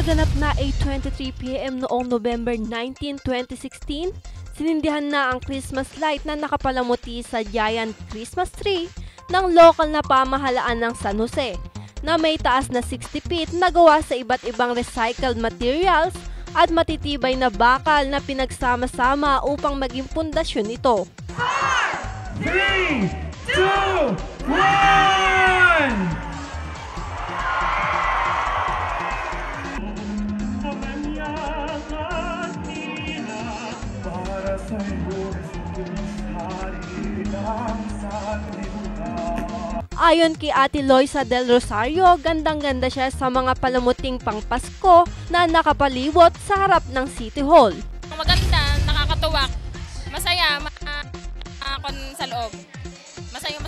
Naganap na 8:23 PM noong November 19, 2016, sinindihan na ang Christmas light na nakapalamuti sa giant Christmas tree ng lokal na pamahalaan ng San Jose na may taas na 60 feet na gawa sa iba't ibang recycled materials at matitibay na bakal na pinagsama-sama upang maging pundasyon ito. 3, 2, 1! Ayon kay Ate Loisa Del Rosario, gandang-ganda siya sa mga palamuting pangpasko na nakapaliwot sa harap ng City Hall. Maganda, nakakatuwak, masaya, sa loob. Masaya.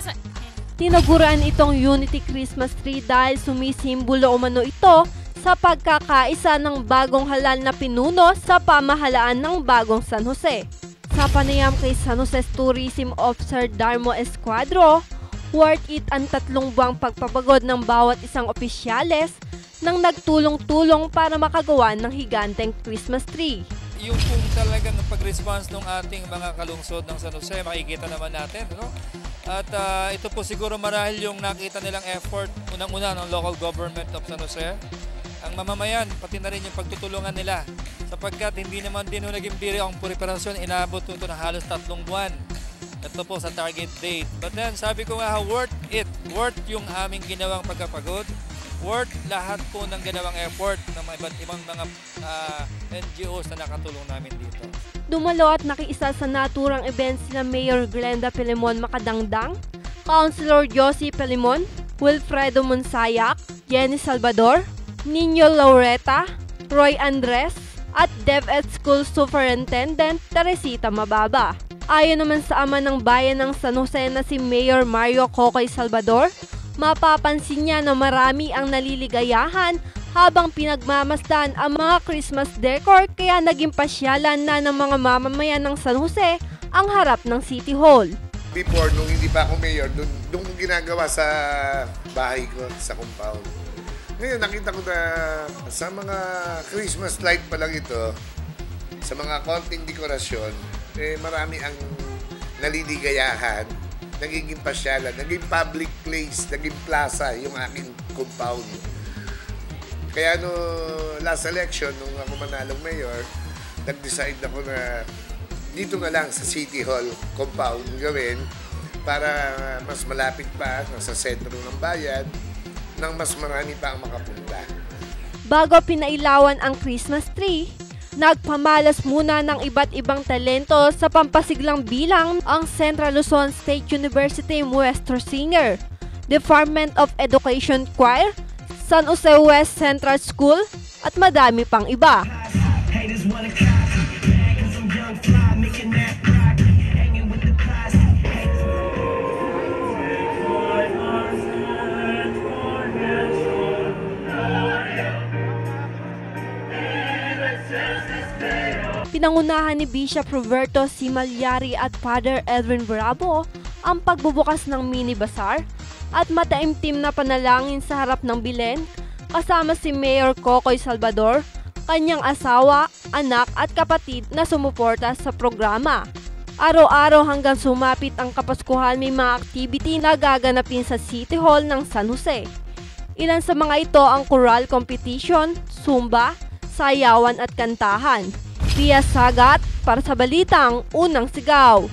Tinaguran itong Unity Christmas Tree dahil sumisimbolo umano ito sa pagkakaisa ng bagong halal na pinuno sa pamahalaan ng bagong San Jose. Sa panayam kay San Jose's Tourism Officer Darmo Escuadro, worth it ang 3 buwang pagpapagod ng bawat isang opisyales nang nagtulong-tulong para makagawa ng higanteng Christmas tree. Yung kung talagang pag-response ng ating mga kalungsod ng San Jose, makikita naman natin. No? At ito po siguro marahil yung nakita nilang effort, unang-una ng local government of San Jose, ang mamamayan, pati na rin yung pagtutulungan nila. Sapagkat hindi naman din naging biro ang preparasyon, inabot ito na halos 3 buwan. Ito po sa target date. But then, sabi ko nga, worth it. Worth yung aming ginawang pagkapagod. Worth lahat po ng ginawang effort ng iba't ibang mga NGOs na nakatulong namin dito. Dumalo at nakiisa sa naturang event sila Mayor Glenda Pelimon Makadangdang, Councilor Josie Pelimon, Wilfredo Monsayak, Jenny Salvador, Nino Laureta, Roy Andres, at DepEd School Superintendent Teresita Mababa. Ayon naman sa ama ng bayan ng San Jose na si Mayor Mario Cocoy Salvador, mapapansin niya na marami ang naliligayahan habang pinagmamasdan ang mga Christmas decor kaya naging pasyalan na ng mga mamamayan ng San Jose ang harap ng City Hall. Before, nung hindi pa ako mayor, doon ko ginagawa sa bahay ko, sa compound. Ngayon, nakita ko na sa mga Christmas light pa lang ito, sa mga konting dekorasyon, marami ang naliligayahan, nagiging pasyalan, naging public place, naging plaza yung aking compound. Kaya last election, nung ako manalong mayor, nag-decide ako na dito na lang sa City Hall compound gawin para mas malapit pa sa sentro ng bayan, nang mas marami pa ang makapunta. Bago pinailawan ang Christmas tree, nagpamalas muna ng iba't ibang talento sa pampasiglang bilang ang Central Luzon State University Maestro Singer, Department of Education Choir, San Jose West Central School at madami pang iba. Pinangunahan ni Bishop Roberto Simalyari at Father Edwin Bravo ang pagbubukas ng mini bazaar at mataimtim na panalangin sa harap ng bilen kasama si Mayor Cocoy Salvador, kanyang asawa, anak at kapatid na sumuporta sa programa. Araw-araw hanggang sumapit ang Kapaskuhan may mga activity na gaganapin sa City Hall ng San Jose. Ilan sa mga ito ang choral competition, zumba, sayawan at kantahan. Pia Sagat para sa Balitang Unang Sigaw.